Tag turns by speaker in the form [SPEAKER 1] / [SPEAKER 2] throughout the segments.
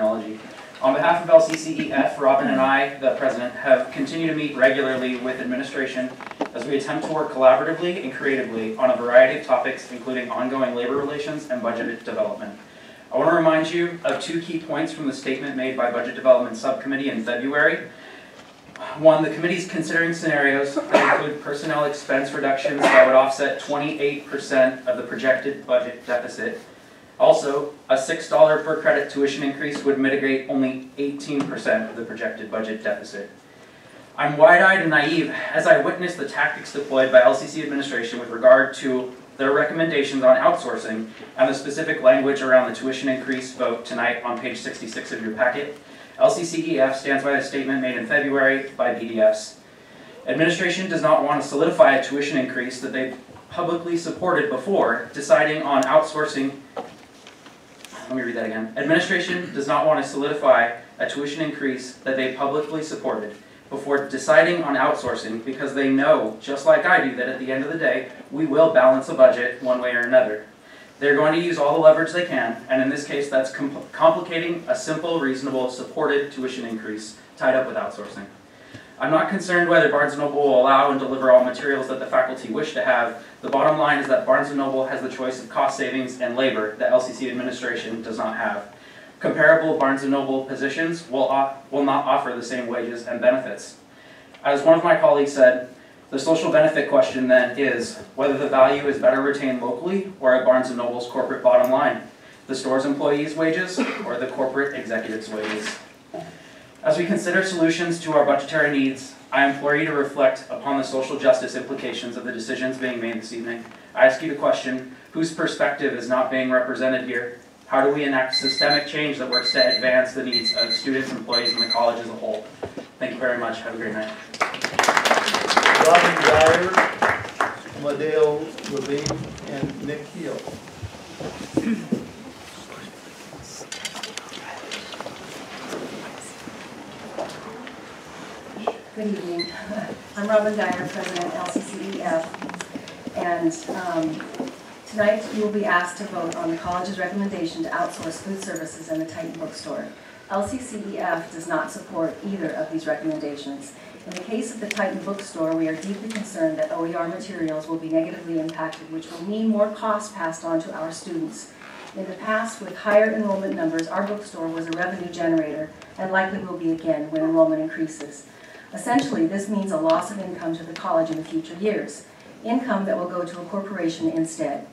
[SPEAKER 1] technology. On behalf of LCCEF, Robin and I, the president, have continued to meet regularly with administration as we attempt to work collaboratively and creatively on a variety of topics, including ongoing labor relations and budget development. I want to remind you of 2 key points from the statement made by Budget Development Subcommittee in February. 1, the committee is considering scenarios that include personnel expense reductions that would offset 28% of the projected budget deficit. Also, a $6 per credit tuition increase would mitigate only 18% of the projected budget deficit. I'm wide-eyed and naive as I witness the tactics deployed by LCC administration with regard to their recommendations on outsourcing and the specific language around the tuition increase vote tonight on page 66 of your packet. LCCEF stands by the statement made in February by BDFs. Administration does not want to solidify a tuition increase that they publicly supported before deciding on outsourcing. Let me read that again. Administration does not want to solidify a tuition increase that they publicly supported before deciding on outsourcing because they know, just like I do, that at the end of the day, we will balance a budget one way or another. They're going to use all the leverage they can, and in this case, that's complicating a simple, reasonable, supported tuition increase tied up with outsourcing. I'm not concerned whether Barnes & Noble will allow and deliver all materials that the faculty wish to have. The bottom line is that Barnes & Noble has the choice of cost savings and labor that LCC administration does not have. Comparable Barnes & Noble positions will not offer the same wages and benefits. As one of my colleagues said, the social benefit question then is whether the value is better retained locally or at Barnes & Noble's corporate bottom line, the store's employees' wages or the corporate executive's wages. As we consider solutions to our budgetary needs, I implore you to reflect upon the social justice implications of the decisions being made this evening. I ask you to question whose perspective is not being represented here. How do we enact systemic change that works to advance the needs of students, employees, and the college as a whole? Thank you very much. Have a great night.
[SPEAKER 2] Robin Dyer, Amadeo Levine, and Nick Heel.
[SPEAKER 3] Good evening. I'm Robin Dyer, President LCCEF, and tonight you will be asked to vote on the college's recommendation to outsource food services and the Titan bookstore. LCCEF does not support either of these recommendations. In the case of the Titan bookstore, we are deeply concerned that OER materials will be negatively impacted, which will mean more costs passed on to our students. In the past, with higher enrollment numbers, our bookstore was a revenue generator and likely will be again when enrollment increases. Essentially, this means a loss of income to the college in the future years, income that will go to a corporation instead.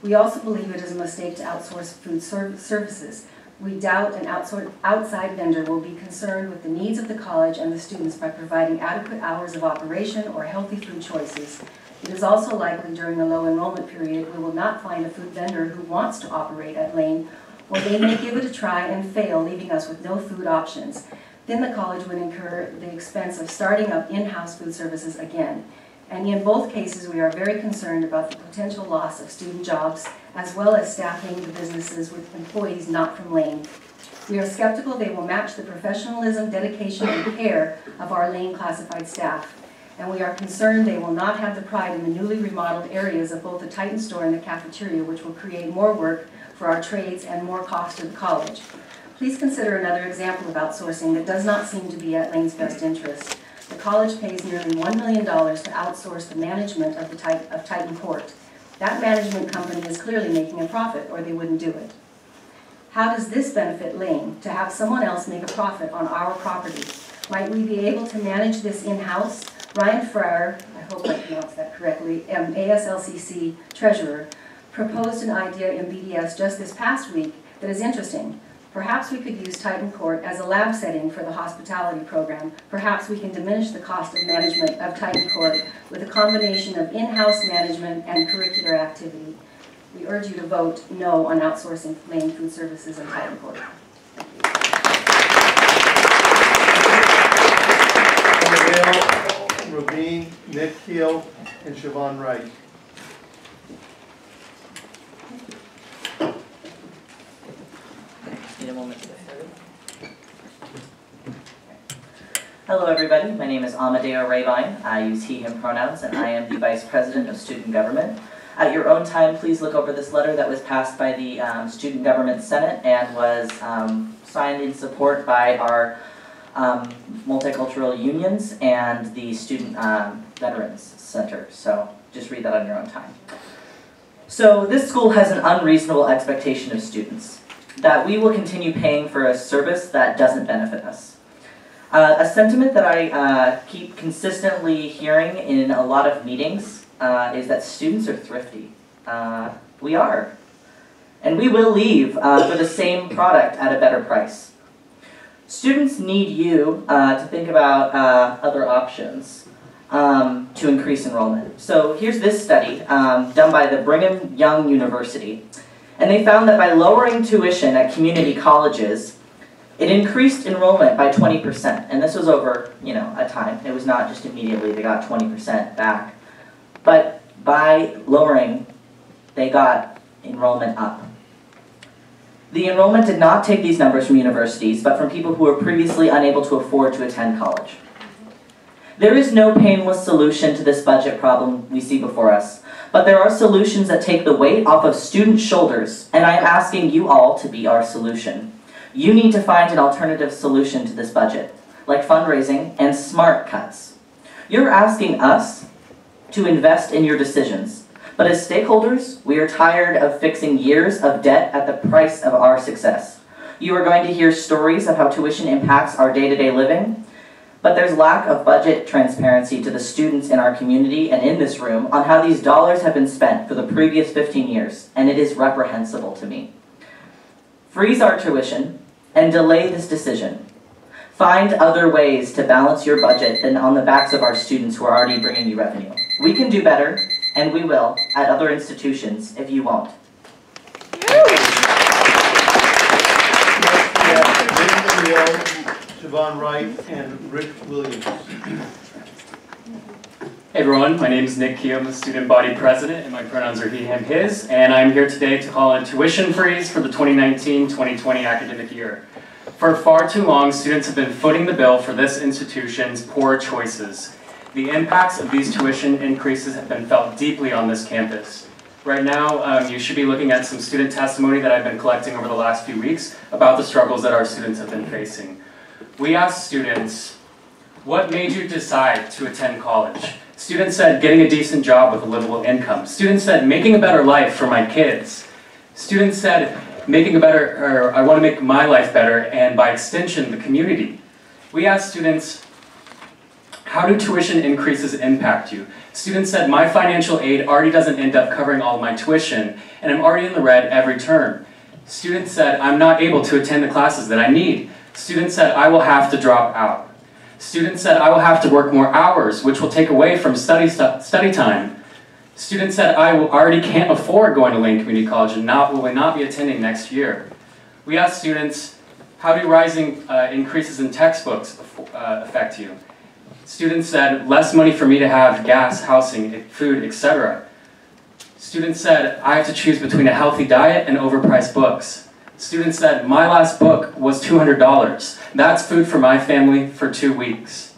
[SPEAKER 3] We also believe it is a mistake to outsource food services. We doubt an outside vendor will be concerned with the needs of the college and the students by providing adequate hours of operation or healthy food choices. It is also likely during the low enrollment period we will not find a food vendor who wants to operate at Lane, or they may give it a try and fail, leaving us with no food options. Then the college would incur the expense of starting up in-house food services again. And in both cases, we are very concerned about the potential loss of student jobs, as well as staffing the businesses with employees not from Lane. We are skeptical they will match the professionalism, dedication, and care of our Lane classified staff. And we are concerned they will not have the pride in the newly remodeled areas of both the Titan store and the cafeteria, which will create more work for our trades and more cost to the college. Please consider another example of outsourcing that does not seem to be at Lane's best interest. The college pays nearly $1 million to outsource the management of Titan Court. That management company is clearly making a profit, or they wouldn't do it. How does this benefit Lane, to have someone else make a profit on our property? Might we be able to manage this in-house? Ryan Fryer, I hope I pronounced that correctly, ASLCC treasurer, proposed an idea in BDS just this past week that is interesting. Perhaps we could use Titan Court as a lab setting for the hospitality program. Perhaps we can diminish the cost of management of Titan Court with a combination of in-house management and curricular activity. We urge you to vote no on outsourcing Lane Food Services and Titan Court.
[SPEAKER 2] Amadeo, Rabin, Nick Heel, and Siobhan Wright.
[SPEAKER 4] Need a moment to get started. Hello everybody, my name is Amadeo Rabine. I use he, him pronouns, and I am the Vice President of Student Government. At your own time, please look over this letter that was passed by the Student Government Senate and was signed in support by our multicultural unions and the Student Veterans Center. So just read that on your own time. So this school has an unreasonable expectation of students, that we will continue paying for a service that doesn't benefit us. A sentiment that I keep consistently hearing in a lot of meetings is that students are thrifty. We are. And we will leave for the same product at a better price. Students need you to think about other options to increase enrollment. So here's this study done by the Brigham Young University. And they found that by lowering tuition at community colleges, it increased enrollment by 20%. And this was over, a time. It was not just immediately they got 20% back. But by lowering, they got enrollment up. The enrollment did not take these numbers from universities, but from people who were previously unable to afford to attend college. There is no painless solution to this budget problem we see before us, but there are solutions that take the weight off of students' shoulders, and I am asking you all to be our solution. You need to find an alternative solution to this budget, like fundraising and smart cuts. You're asking us to invest in your decisions, but as stakeholders, we are tired of fixing years of debt at the price of our success. You are going to hear stories of how tuition impacts our day-to-day living, but there's lack of budget transparency to the students in our community and in this room on how these dollars have been spent for the previous 15 years, and it is reprehensible to me. Freeze our tuition and delay this decision. Find other ways to balance your budget than on the backs of our students who are already bringing you revenue. We can do better, and we will, at other institutions if you won't.
[SPEAKER 2] Siobhan Wright and Rick Williams.
[SPEAKER 5] Hey everyone, my name is Nick Key. I'm the student body president, and my pronouns are he, him, his, and I'm here today to call a tuition freeze for the 2019-2020 academic year. For far too long, students have been footing the bill for this institution's poor choices. The impacts of these tuition increases have been felt deeply on this campus. Right now, you should be looking at some student testimony that I've been collecting over the last few weeks about the struggles that our students have been facing. We asked students, what made you decide to attend college? Students said, getting a decent job with a livable income. Students said, making a better life for my kids. Students said, I want to make my life better, and by extension, the community. We asked students, how do tuition increases impact you? Students said, my financial aid already doesn't end up covering all of my tuition, and I'm already in the red every term. Students said, I'm not able to attend the classes that I need. Students said, I will have to drop out. Students said, I will have to work more hours, which will take away from study time. Students said, I already can't afford going to Lane Community College and will not be attending next year. We asked students, how do rising increases in textbooks affect you? Students said, less money for me to have gas, housing, food, etc. Students said, I have to choose between a healthy diet and overpriced books. Students said, my last book was $200. That's food for my family for 2 weeks.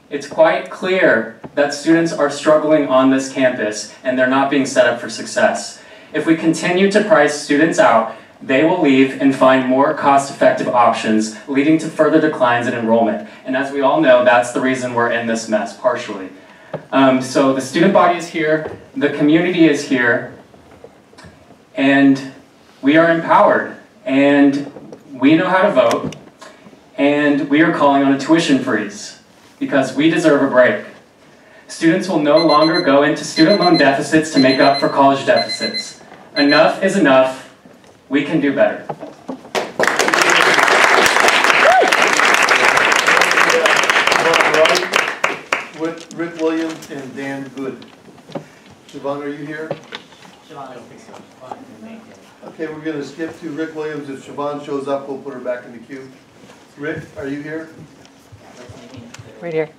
[SPEAKER 5] It's quite clear that students are struggling on this campus and they're not being set up for success. If we continue to price students out, they will leave and find more cost-effective options, leading to further declines in enrollment. And as we all know, that's the reason we're in this mess, partially. So the student body is here, the community is here, and we are empowered. And we know how to vote, and we are calling on a tuition freeze, because we deserve a break. Students will no longer go into student loan deficits to make up for college deficits. Enough is enough. We can do better.
[SPEAKER 2] With Rick Williams and Dan Good. Siobhan, are you here?
[SPEAKER 4] Siobhan, I don't think so.
[SPEAKER 2] Okay, we're going to skip to Rick Williams. If Siobhan shows up, we'll put her back in the queue. Rick, are you here?
[SPEAKER 6] Right here.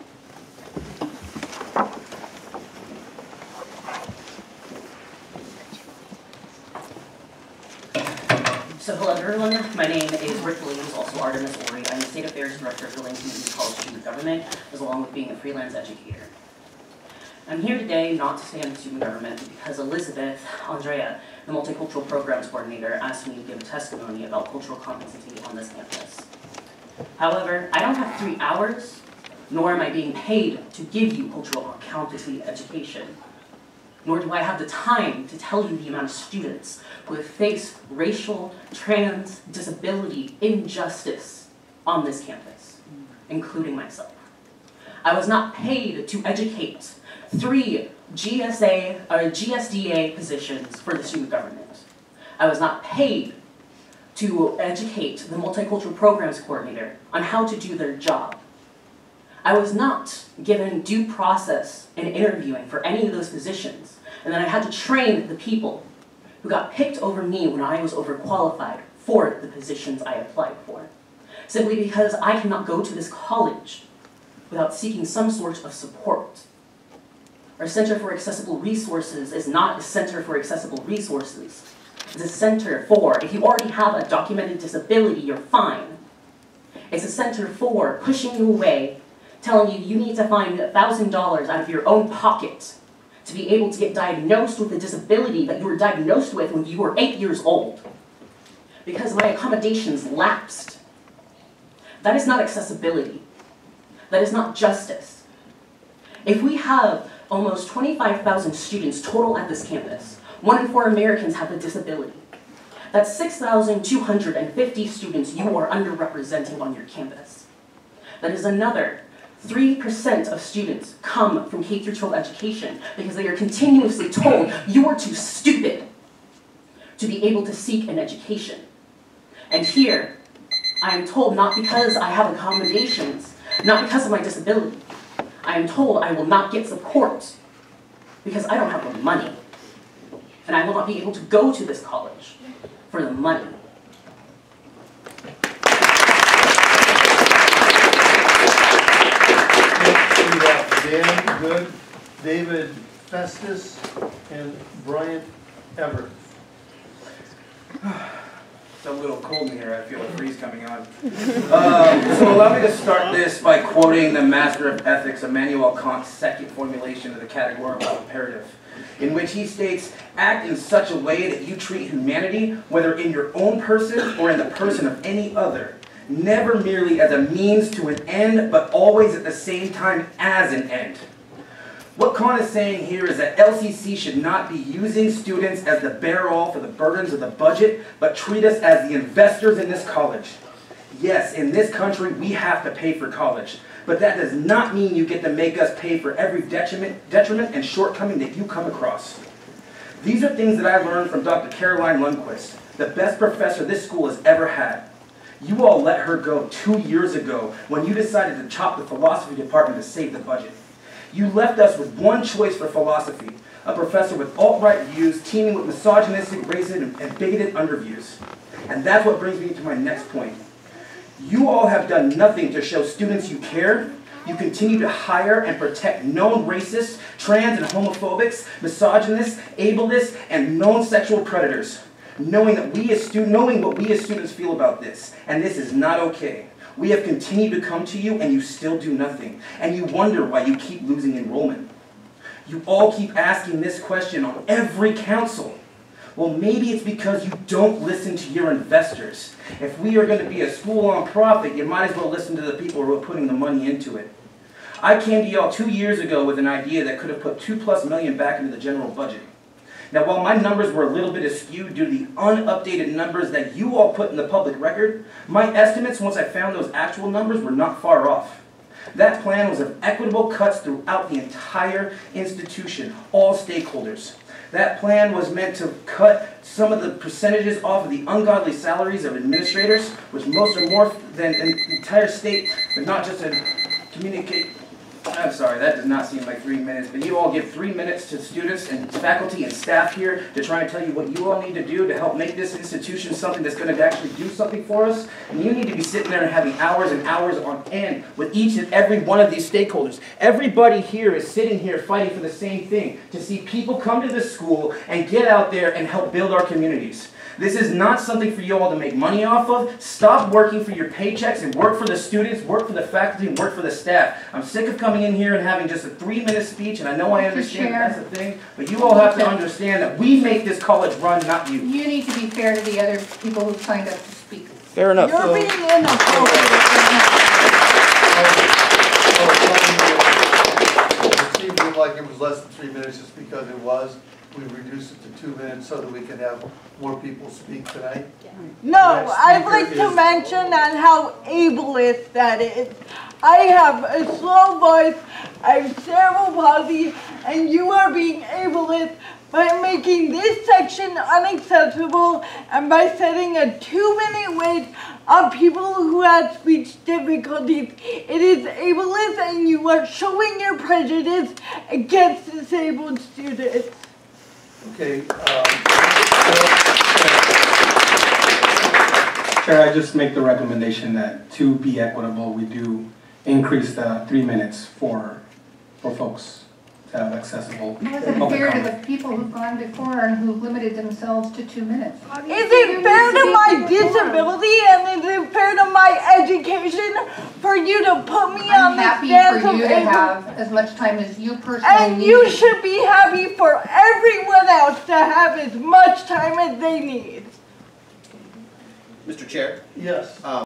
[SPEAKER 7] So hello everyone, my name is Rick Williams, also Artemis Ori. I'm the State Affairs Director for Lane Community College Student Government, as along with being a freelance educator. I'm here today not to stand in student government because Elizabeth Andrea, the Multicultural Programs Coordinator, asked me to give a testimony about cultural competency on this campus. However, I don't have 3 hours, nor am I being paid to give you cultural competency education. Nor do I have the time to tell you the amount of students who have faced racial, trans, disability injustice on this campus, including myself. I was not paid to educate 3 GSDA positions for the student government. I was not paid to educate the Multicultural Programs Coordinator on how to do their job. I was not given due process in interviewing for any of those positions, and then I had to train the people who got picked over me when I was overqualified for the positions I applied for, simply because I cannot go to this college without seeking some sort of support. Our Center for Accessible Resources is not a center for accessible resources. It's a center for, if you already have a documented disability, you're fine. It's a center for pushing you away, telling you you need to find $1,000 out of your own pocket to be able to get diagnosed with a disability that you were diagnosed with when you were 8 years old, because my accommodations lapsed. That is not accessibility. That is not justice. If we have almost 25,000 students total at this campus, 1 in 4 Americans have a disability. That's 6,250 students you are underrepresenting on your campus. That is another 3% of students come from K-12 education because they are continuously told you are too stupid to be able to seek an education. And here, I am told not because I have accommodations, not because of my disability. I am told I will not get support because I don't have the money. And I will not be able to go to this college for the money.
[SPEAKER 2] We got Dan Good, David Festus, and Bryant Everett.
[SPEAKER 8] It's a little cold in here. I feel a freeze coming on. So allow me to start this by quoting the master of ethics, Immanuel Kant's second formulation of the categorical imperative, in which he states, act in such a way that you treat humanity, whether in your own person or in the person of any other, never merely as a means to an end, but always at the same time as an end. What Kant is saying here is that LCC should not be using students as the bear-all for the burdens of the budget, but treat us as the investors in this college. Yes, in this country, we have to pay for college, but that does not mean you get to make us pay for every detriment and shortcoming that you come across. These are things that I learned from Dr. Caroline Lundquist, the best professor this school has ever had. You all let her go 2 years ago when you decided to chop the philosophy department to save the budget. You left us with one choice for philosophy, a professor with alt-right views teeming with misogynistic, racist, and bigoted underviews. And that's what brings me to my next point. You all have done nothing to show students you care. You continue to hire and protect known racists, trans and homophobics, misogynists, ableists, and known sexual predators, knowing what we as students feel about this. And this is not okay. We have continued to come to you and you still do nothing. And you wonder why you keep losing enrollment. You all keep asking this question on every council. Well, maybe it's because you don't listen to your investors. If we are going to be a school on profit, you might as well listen to the people who are putting the money into it. I came to y'all 2 years ago with an idea that could have put $2+ million back into the general budget. Now, while my numbers were a little bit askew due to the unupdated numbers that you all put in the public record, my estimates, once I found those actual numbers, were not far off. That plan was of equitable cuts throughout the entire institution, all stakeholders. That plan was meant to cut some of the percentages off of the ungodly salaries of administrators, which most are more than an entire state, but not just to communicate. I'm sorry, that does not seem like 3 minutes, but you all give 3 minutes to students and faculty and staff here to try and tell you what you all need to do to help make this institution something that's going to actually do something for us. And you need to be sitting there and having hours and hours on end with each and every one of these stakeholders. Everybody here is sitting here fighting for the same thing, to see people come to this school and get out there and help build our communities. This is not something for you all to make money off of. Stop working for your paychecks and work for the students, work for the faculty, and work for the staff. I'm sick of coming in here and having just a 3-minute speech, and I know I understand that's the thing, but you all have to understand that we make this college run, not you.
[SPEAKER 9] You need to be fair to the other people who signed up to speak.
[SPEAKER 8] Fair enough.
[SPEAKER 9] You're being inappropriate.
[SPEAKER 2] It seemed like it was less than 3 minutes just because it was. We reduced it to 2 minutes so that we can have more people speak tonight.
[SPEAKER 10] No, I'd like to mention on how ableist that is. I have a slow voice, I have cerebral palsy, and you are being ableist by making this section unaccessible and by setting a 2-minute wait on people who have speech difficulties. It is ableist and you are showing your prejudice against disabled students.
[SPEAKER 2] Okay.
[SPEAKER 11] Chair, I just make the recommendation that to be equitable, we do increase the 3 minutes for folks to have accessible
[SPEAKER 9] It wasn't
[SPEAKER 11] public
[SPEAKER 9] fair to
[SPEAKER 11] comment.
[SPEAKER 9] the people who've gone before and who've limited themselves to 2 minutes.
[SPEAKER 10] Is it fair to my disability and is it fair to my education for you to put me on
[SPEAKER 9] I'm
[SPEAKER 10] the
[SPEAKER 9] happy
[SPEAKER 10] stance
[SPEAKER 9] for
[SPEAKER 10] of
[SPEAKER 9] you to
[SPEAKER 10] able-
[SPEAKER 9] have as much time as you personally
[SPEAKER 10] And
[SPEAKER 9] need.
[SPEAKER 10] you should be happy for everyone else to have as much time as they need.
[SPEAKER 8] Mr. Chair?
[SPEAKER 2] Yes.